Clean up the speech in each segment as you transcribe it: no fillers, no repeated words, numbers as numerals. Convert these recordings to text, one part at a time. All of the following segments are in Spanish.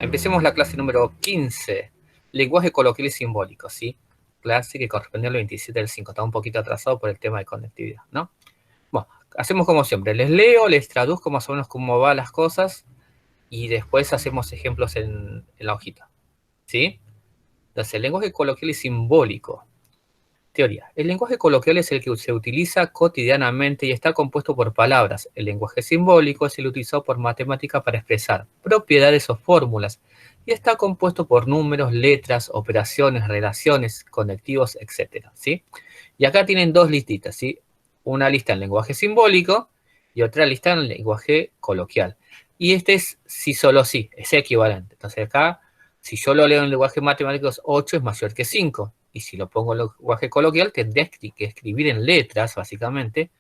Empecemos la clase número 15, lenguaje coloquial y simbólico, ¿sí? Clase que corresponde al 27 del 5, está un poquito atrasado por el tema de conectividad, ¿no? Bueno, hacemos como siempre, les leo, les traduzco más o menos cómo van las cosas y después hacemos ejemplos en la hojita, ¿sí? Entonces, el lenguaje coloquial y simbólico. Teoría. El lenguaje coloquial es el que se utiliza cotidianamente y está compuesto por palabras. El lenguaje simbólico es el utilizado por matemática para expresar propiedades o fórmulas y está compuesto por números, letras, operaciones, relaciones, conectivos, etc. ¿Sí? Y acá tienen dos listitas, ¿sí? Una lista en lenguaje simbólico y otra lista en lenguaje coloquial. Y este es sí, solo sí, es equivalente. Entonces acá, si yo lo leo en lenguaje matemático, 8 es mayor que 5. Y si lo pongo en lenguaje coloquial, tendría que escribir en letras, básicamente,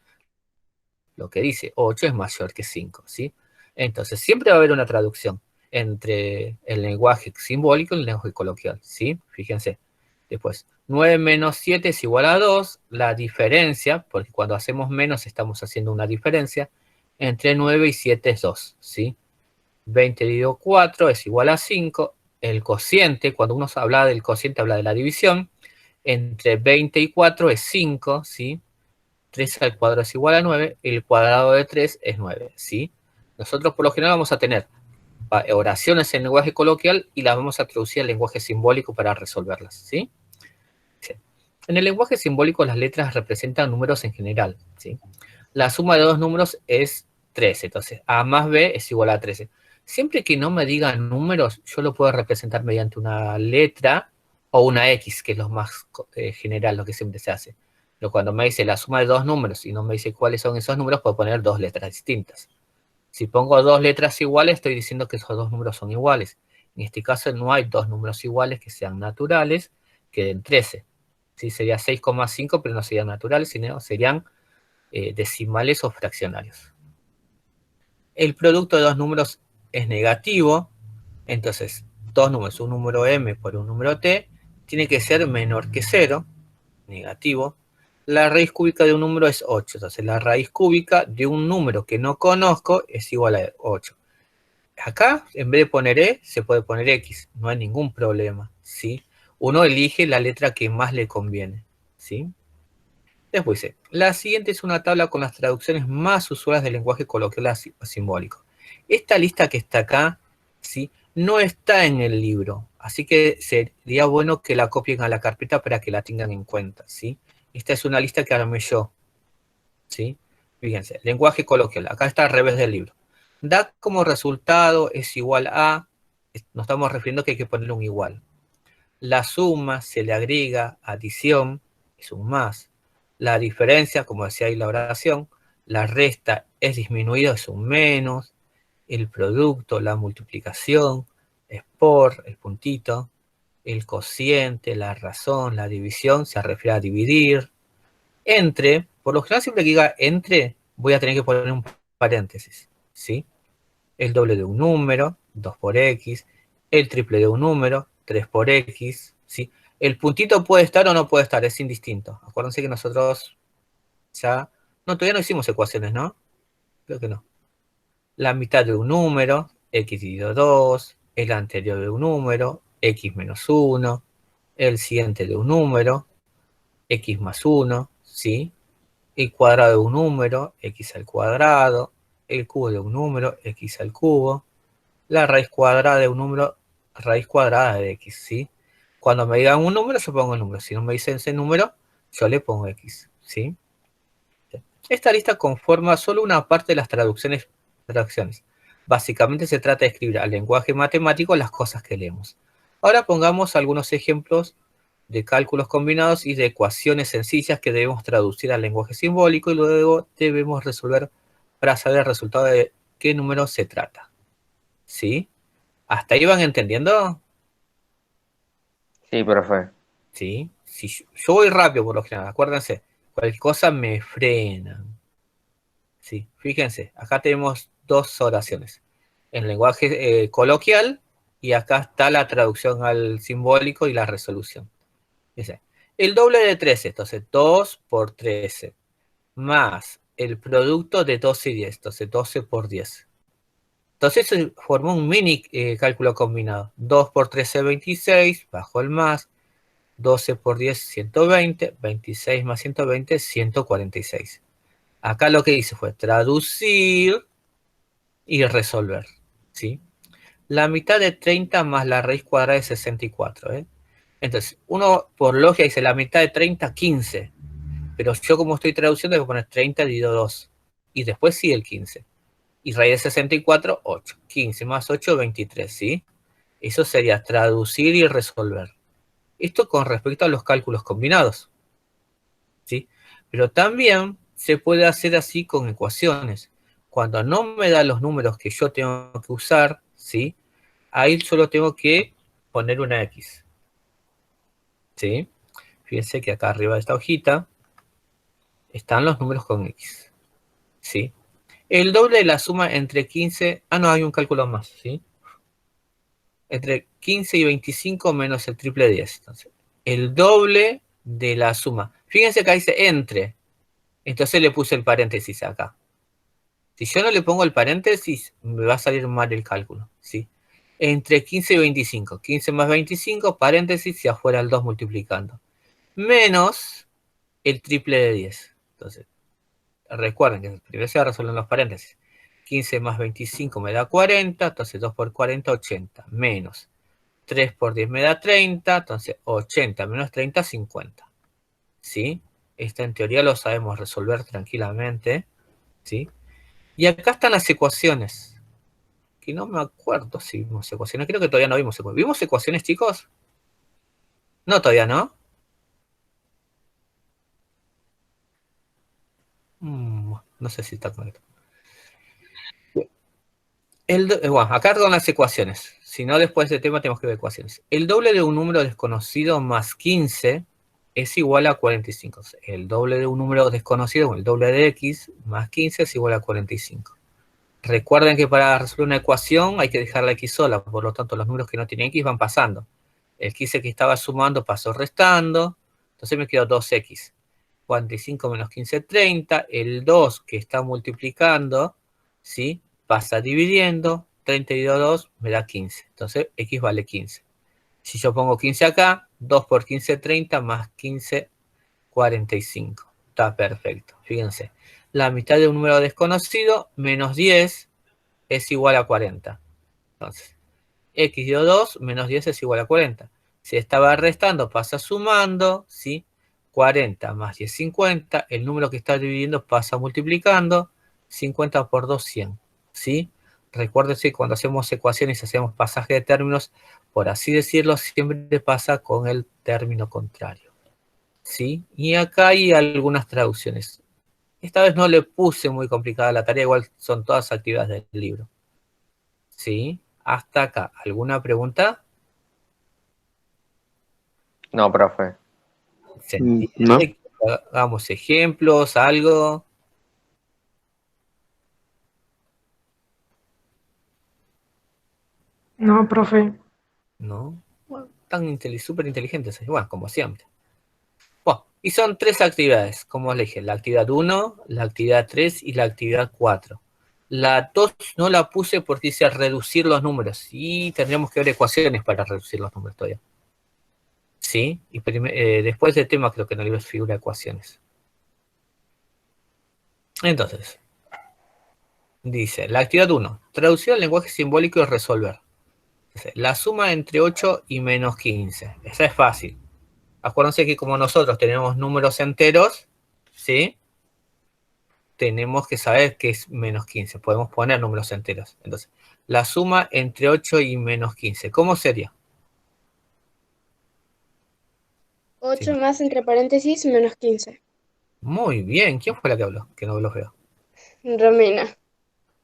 lo que dice 8 es mayor que 5, ¿sí? Entonces, siempre va a haber una traducción entre el lenguaje simbólico y el lenguaje coloquial, ¿sí? Fíjense. Después, 9 menos 7 es igual a 2. La diferencia, porque cuando hacemos menos estamos haciendo una diferencia, entre 9 y 7 es 2, ¿sí? 20 dividido 4 es igual a 5. El cociente, cuando uno habla del cociente, habla de la división. Entre 20 y 4 es 5, ¿sí? 3 al cuadrado es igual a 9. El cuadrado de 3 es 9, ¿sí? Nosotros por lo general vamos a tener oraciones en lenguaje coloquial y las vamos a traducir al lenguaje simbólico para resolverlas, ¿sí? Sí. En el lenguaje simbólico las letras representan números en general, ¿sí? La suma de dos números es 13, entonces A más B es igual a 13. Siempre que no me digan números, yo lo puedo representar mediante una letra o una X, que es lo más general, lo que siempre se hace. Pero cuando me dice la suma de dos números y no me dice cuáles son esos números, puedo poner dos letras distintas. Si pongo dos letras iguales, estoy diciendo que esos dos números son iguales. En este caso no hay dos números iguales que sean naturales, que den 13. ¿Sí? Sería 6,5, pero no serían naturales, sino serían decimales o fraccionarios. El producto de dos números es negativo, entonces dos números, un número m por un número t, tiene que ser menor que 0, negativo. La raíz cúbica de un número es 8, entonces la raíz cúbica de un número que no conozco es igual a 8. Acá, en vez de poner e, se puede poner x, no hay ningún problema, ¿sí? Uno elige la letra que más le conviene, ¿sí? Después dice, la siguiente es una tabla con las traducciones más usuales del lenguaje coloquial simbólico. Esta lista que está acá, ¿sí? No está en el libro, así que sería bueno que la copien a la carpeta para que la tengan en cuenta, ¿sí? Esta es una lista que armé yo, ¿sí? Fíjense, lenguaje coloquial, acá está al revés del libro. Da como resultado es igual a, nos estamos refiriendo que hay que ponerle un igual. La suma se le agrega adición, es un más. La diferencia, como decía ahí la oración, la resta es disminuido, es un menos. El producto, la multiplicación, es por, el puntito. El cociente, la razón, la división, se refiere a dividir. Entre, por lo general siempre que diga entre, voy a tener que poner un paréntesis, ¿sí? El doble de un número, 2 por x, el triple de un número, 3 por x, ¿sí? El puntito puede estar o no puede estar, es indistinto. Acuérdense que nosotros ya... No, todavía no hicimos ecuaciones, ¿no? Creo que no. La mitad de un número, x dividido 2, el anterior de un número, x menos 1, el siguiente de un número, x más 1, ¿sí? El cuadrado de un número, x al cuadrado, el cubo de un número, x al cubo, la raíz cuadrada de un número, raíz cuadrada de x, ¿sí? Cuando me digan un número, yo pongo el número. Si no me dicen ese número, yo le pongo x, ¿sí? Esta lista conforma solo una parte de las traducciones. Básicamente se trata de escribir al lenguaje matemático las cosas que leemos. Ahora pongamos algunos ejemplos de cálculos combinados y de ecuaciones sencillas que debemos traducir al lenguaje simbólico y luego debemos resolver para saber el resultado de qué número se trata, ¿sí? ¿Hasta ahí van entendiendo? Sí, profe. ¿Sí? Si yo voy rápido por lo general, acuérdense, cualquier cosa me frenan. ¿Sí? Fíjense, acá tenemos dos oraciones. En lenguaje coloquial y acá está la traducción al simbólico y la resolución. Dice, el doble de 13, entonces 2 por 13, más el producto de 12 y 10, entonces 12 por 10. Entonces se formó un mini cálculo combinado. 2 por 13, 26, bajo el más. 12 por 10, 120. 26 más 120, 146. Acá lo que hice fue traducir y resolver, ¿sí? La mitad de 30 más la raíz cuadrada de 64, ¿eh? Entonces, uno por lógica dice la mitad de 30, 15. Pero yo como estoy traduciendo, voy a poner 30 dividido 2. Y después sigue el 15. Y raíz de 64, 8. 15 más 8, 23, ¿sí? Eso sería traducir y resolver. Esto con respecto a los cálculos combinados, ¿sí? Pero también se puede hacer así con ecuaciones. Cuando no me da los números que yo tengo que usar, ¿sí? Ahí solo tengo que poner una X, ¿sí? Fíjense que acá arriba de esta hojita están los números con X, ¿sí? El doble de la suma entre 15... Ah, no, hay un cálculo más, ¿sí? Entre 15 y 25 menos el triple de 10. Entonces, el doble de la suma. Fíjense que dice entre. Entonces le puse el paréntesis acá. Si yo no le pongo el paréntesis, me va a salir mal el cálculo, ¿sí? Entre 15 y 25. 15 más 25, paréntesis, y afuera el 2 multiplicando. Menos el triple de 10. Entonces, recuerden que primero se resuelven los paréntesis. 15 más 25 me da 40, entonces 2 por 40, 80. Menos 3 por 10 me da 30, entonces 80 menos 30, 50. ¿Sí? Esta en teoría lo sabemos resolver tranquilamente, ¿sí? Y acá están las ecuaciones, que no me acuerdo si vimos ecuaciones, creo que todavía no vimos ecuaciones. ¿Vimos ecuaciones, chicos? No, todavía no. No sé si está conectado. Bueno, acá con las ecuaciones. Si no, después de este tema tenemos que ver ecuaciones. El doble de un número desconocido más 15 es igual a 45. El doble de un número desconocido, el doble de x, más 15 es igual a 45. Recuerden que para resolver una ecuación hay que dejar la x sola, por lo tanto los números que no tienen x van pasando. El 15 que estaba sumando pasó restando, entonces me quedó 2x. 45 menos 15, 30. El 2 que está multiplicando, ¿sí? Pasa dividiendo. 30 dividido 2 me da 15. Entonces x vale 15. Si yo pongo 15 acá, 2 por 15, 30, más 15, 45. Está perfecto. Fíjense. La mitad de un número desconocido, menos 10, es igual a 40. Entonces, x dio 2, menos 10 es igual a 40. Si estaba restando, pasa sumando, ¿sí? 40 más 10, 50. El número que está dividiendo pasa multiplicando. 50 por 2, 100. ¿Sí? Recuérdense que cuando hacemos ecuaciones, hacemos pasaje de términos, por así decirlo, siempre pasa con el término contrario. ¿Sí? Y acá hay algunas traducciones. Esta vez no le puse muy complicada la tarea, igual son todas actividades del libro. ¿Sí? Hasta acá. ¿Alguna pregunta? No, profe. ¿Se No, entiende? Hagamos ejemplos, algo. No, profe. ¿No? Bueno, tan súper inteligentes. Bueno, como siempre. Bueno, y son 3 actividades, como les dije. La actividad 1, la actividad 3 y la actividad 4. La 2 no la puse porque dice reducir los números. Y tendríamos que ver ecuaciones para reducir los números todavía. ¿Sí? Y después del tema creo que no le figura ecuaciones. Entonces, dice, la actividad 1, traducir al lenguaje simbólico y resolver. Dice, la suma entre 8 y menos 15. Esa es fácil. Acuérdense que como nosotros tenemos números enteros, ¿sí? Tenemos que saber qué es menos 15. Podemos poner números enteros. Entonces, la suma entre 8 y menos 15. ¿Cómo sería? 8 Sí. más entre paréntesis menos 15. Muy bien. ¿Quién fue la que habló? Que no los veo. Romina.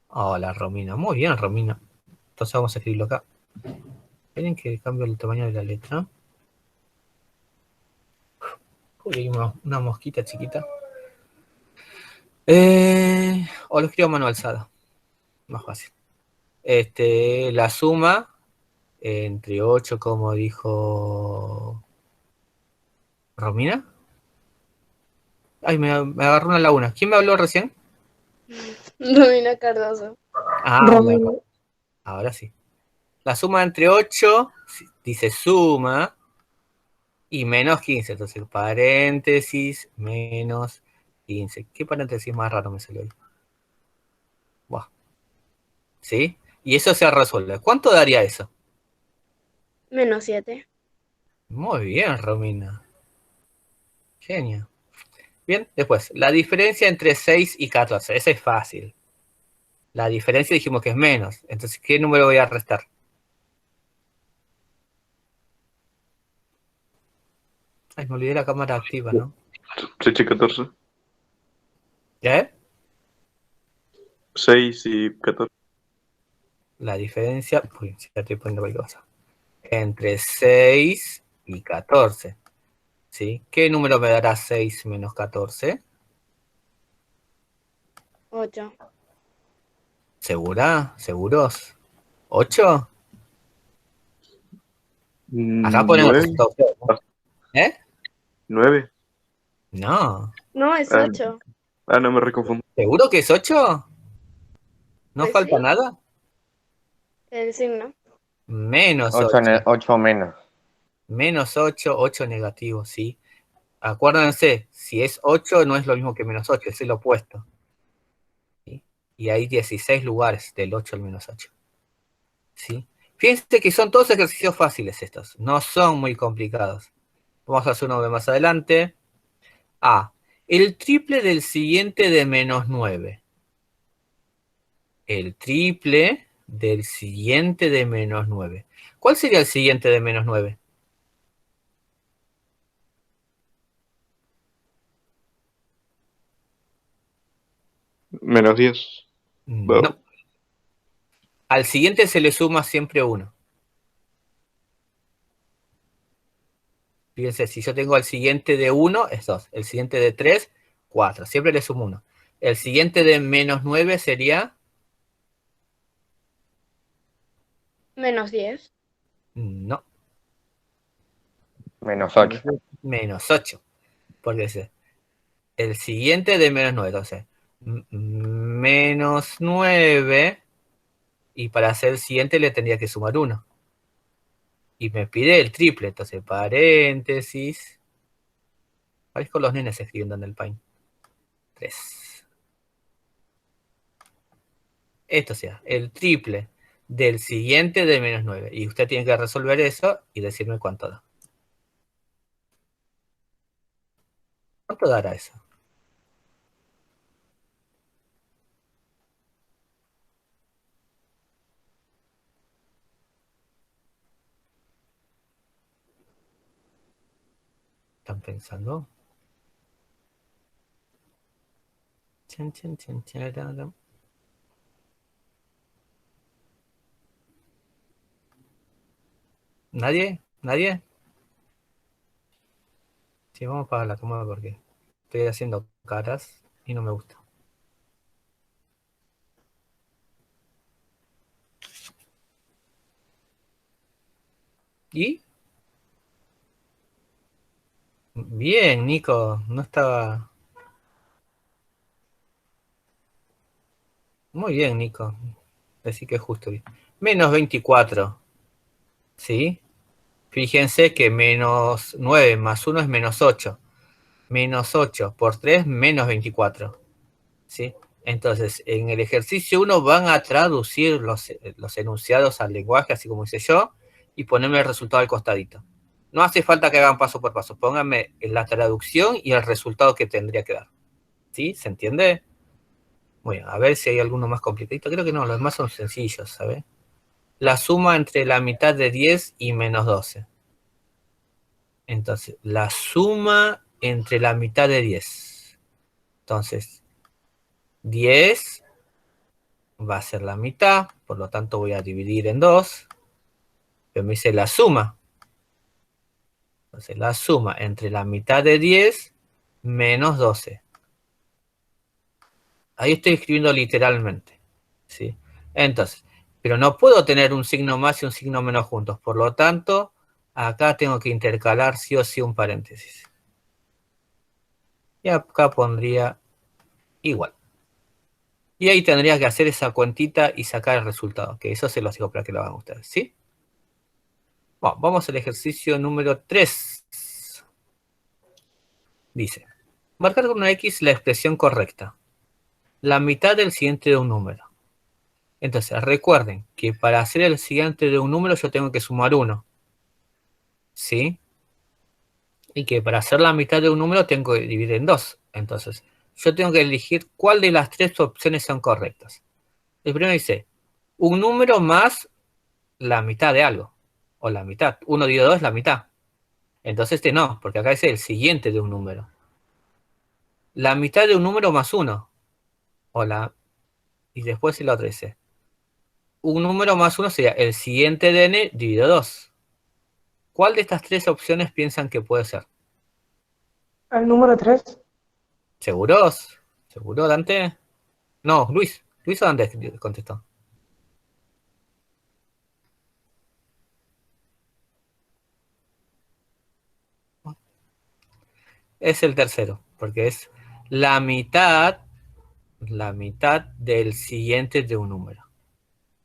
Hola, Romina. Muy bien, Romina. Entonces vamos a escribirlo acá. Esperen que cambio el tamaño de la letra. Uy, hay una mosquita chiquita. O lo escribo a mano alzada. Más fácil. La suma entre 8, como dijo Romina. Ay, me agarró una laguna. ¿Quién me habló recién? Romina Cardoso. Ah, Romina. Ahora sí. La suma entre 8, dice suma, y menos 15. Entonces, paréntesis, menos 15. ¿Qué paréntesis más raro me salió ahí? Buah. ¿Sí? Y eso se resuelve. ¿Cuánto daría eso? Menos 7. Muy bien, Romina. Genio. Bien, después, la diferencia entre 6 y 14. Esa es fácil. La diferencia dijimos que es menos. Entonces, ¿qué número voy a restar? Ay, me olvidé la cámara activa, ¿no? 6 y 14. ¿Qué? 6 y 14. La diferencia, uy, ya estoy poniendo cualquier cosa. Entre 6 y 14. ¿Sí? ¿Qué número me dará 6 menos 14? 8. ¿Segura? ¿Seguros? ¿8? Acá ponen el 9. resultado. ¿Eh? 9. No. No, es Ah, 8. no me reconfundo. ¿Seguro que es 8? ¿No Pues falta sí, nada? el signo. Menos 8, 8. 8 menos. Menos 8, 8 negativo, ¿sí? Acuérdense, si es 8 no es lo mismo que menos 8, es el opuesto. ¿Sí? Y hay 16 lugares del 8 al menos 8. ¿Sí? Fíjense que son todos ejercicios fáciles estos, no son muy complicados. Vamos a hacer uno de más adelante. A. El triple del siguiente de menos 9. El triple del siguiente de menos 9. ¿Cuál sería el siguiente de menos 9? Menos 10. No. Al siguiente se le suma siempre 1. Fíjense, si yo tengo el siguiente de 1, es 2. El siguiente de 3, 4. Siempre le sumo 1. El siguiente de menos 9 sería... Menos 10. No, Menos 8. menos 8. Porque es el siguiente de menos 9. Entonces, menos 9. Y para hacer el siguiente le tendría que sumar 1. Y me pide el triple. Entonces, paréntesis. Parezco los nenes escribiendo en el Paint. 3. Esto sea, el triple del siguiente de menos 9. Y usted tiene que resolver eso y decirme cuánto da. ¿Cuánto dará eso? ¿Están pensando? Chan, chan, chan, chan. ¿Nadie? ¿Nadie? Sí, vamos para la cama porque estoy haciendo caras y no me gusta. ¿Y? Bien, Nico. No estaba... Muy bien, Nico. Así que justo bien. Menos 24. ¿Sí? Fíjense que menos 9 más 1 es menos 8. Menos 8 por 3, menos 24. ¿Sí? Entonces, en el ejercicio 1 van a traducir los enunciados al lenguaje, así como hice yo, y ponerme el resultado al costadito. No hace falta que hagan paso por paso. Pónganme la traducción y el resultado que tendría que dar. ¿Sí? ¿Se entiende? Muy bien, a ver si hay alguno más complicadito. Creo que no, los demás son sencillos, ¿sabes? La suma entre la mitad de 10 y menos 12. Entonces, la suma entre la mitad de 10. Entonces, 10 va a ser la mitad, por lo tanto voy a dividir en 2. Pero me dice la suma. Entonces, la suma entre la mitad de 10 menos 12. Ahí estoy escribiendo literalmente. ¿Sí? Entonces, pero no puedo tener un signo más y un signo menos juntos. Por lo tanto, acá tengo que intercalar sí o sí un paréntesis. Y acá pondría igual. Y ahí tendría que hacer esa cuentita y sacar el resultado, que eso se los digo para que lo hagan ustedes, ¿sí? Bueno, vamos al ejercicio número 3. Dice, marcar con una X la expresión correcta, la mitad del siguiente de un número. Entonces, recuerden que para hacer el siguiente de un número yo tengo que sumar 1, ¿sí? Y que para hacer la mitad de un número tengo que dividir en 2. Entonces, yo tengo que elegir cuál de las tres opciones son correctas. El primero dice, un número más la mitad de algo. O la mitad. 1 dividido 2 es la mitad. Entonces este no, porque acá dice el siguiente de un número. La mitad de un número más 1. Y después el otro dice, un número más 1 sería el siguiente de n dividido 2. ¿Cuál de estas tres opciones piensan que puede ser? Al número 3. ¿Seguros? ¿Seguro, Dante? No, Luis. Luis o Dante contestó. Es el tercero, porque es la mitad del siguiente de un número.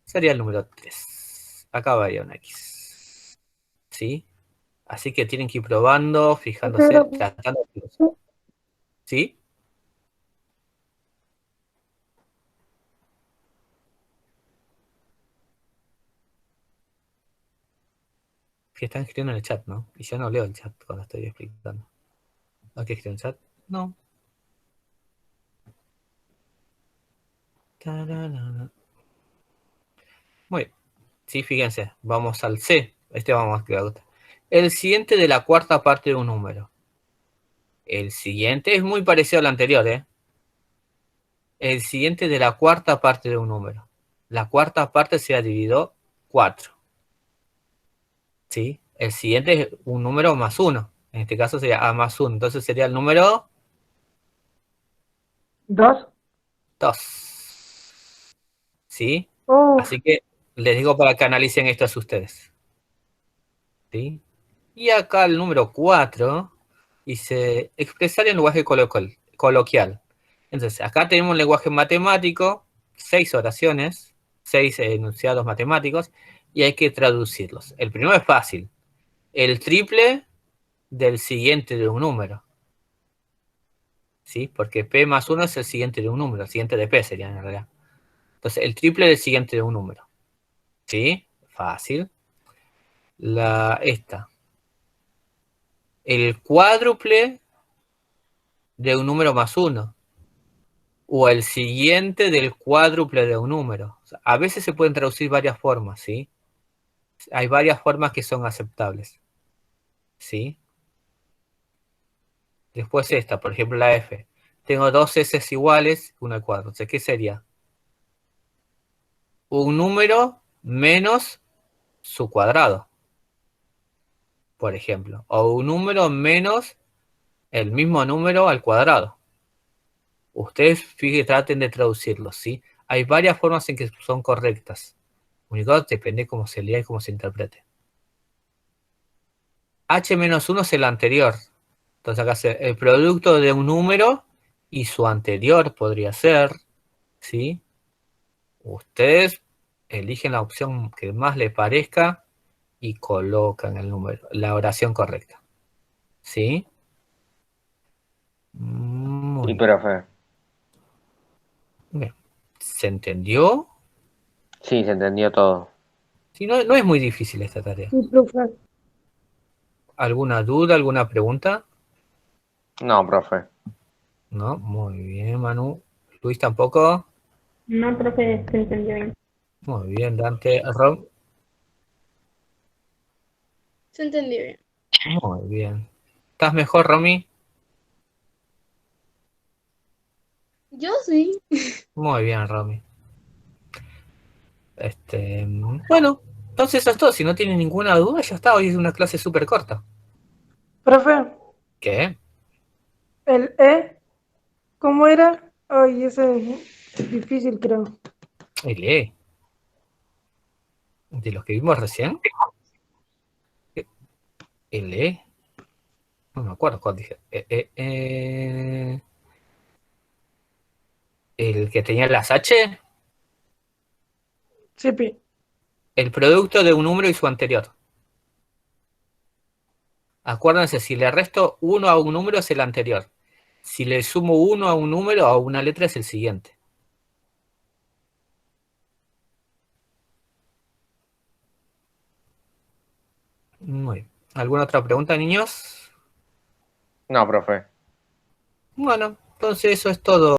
Sería el número 3. Acá varía una X. ¿Sí? Así que tienen que ir probando, fijándose, Pero, tratando de... ¿Sí? Que están escribiendo en el chat, ¿no? Y yo no leo el chat cuando estoy explicando. ¿A qué escriben en el chat? No. Tararara. Muy bien. Sí, fíjense. Vamos al C. Este vamos a escribir. El siguiente de la cuarta parte de un número. El siguiente es muy parecido al anterior, ¿eh? El siguiente de la cuarta parte de un número. La cuarta parte se ha dividido 4. ¿Sí? El siguiente es un número más 1. En este caso sería A más 1. Entonces sería el número 2. 2. ¿Sí? Oh, Así que les digo para que analicen esto ustedes. ¿Sí? Y acá el número 4 dice expresar en lenguaje coloquial. Entonces, acá tenemos un lenguaje matemático, 6 oraciones, 6 enunciados matemáticos, y hay que traducirlos. El primero es fácil. El triple del siguiente de un número. ¿Sí? Porque P más 1 es el siguiente de un número, el siguiente de P sería en realidad. Entonces, el triple del siguiente de un número. ¿Sí? Fácil. Esta. El cuádruple de un número más 1. O el siguiente del cuádruple de un número. O sea, a veces se pueden traducir varias formas, ¿sí? Hay varias formas que son aceptables. ¿Sí? Después esta, por ejemplo, la F. Tengo dos S iguales, una al cuadrado. Entonces, ¿qué sería? Un número menos su cuadrado, por ejemplo. O un número menos el mismo número al cuadrado. Ustedes fíjense, traten de traducirlo, ¿sí? Hay varias formas en que son correctas. Único depende cómo se lea y cómo se interprete. H-1 es el anterior. Entonces acá se, el producto de un número y su anterior podría ser, ¿sí? Ustedes eligen la opción que más les parezca y colocan el número, la oración correcta. ¿Sí? Muy Sí, bien. profe. Bien. ¿Se entendió? Sí, se entendió todo. Sí, no es muy difícil esta tarea. sí, profe. ¿Alguna duda, alguna pregunta? No, profe. No, muy bien, Manu. Luis tampoco. No, profe, se entendió bien. Muy bien, Dante. Rom. Se entendió bien. Muy bien. ¿Estás mejor, Romy? Yo sí. Muy bien, Romy. Bueno, entonces eso es todo. Si no tienen ninguna duda, ya está. Hoy es una clase súper corta. Profe, ¿Qué? el E, ¿cómo era? Ay, ese es difícil, creo. El E. ¿De los que vimos recién? ¿El E? No me acuerdo cuál dije. El que tenía las H, Sí, pi. el producto de un número y su anterior. Acuérdense, si le resto 1 a un número es el anterior. Si le sumo 1 a un número, a una letra es el siguiente. Muy bien. ¿Alguna otra pregunta, niños? No, profe. Bueno, entonces eso es todo.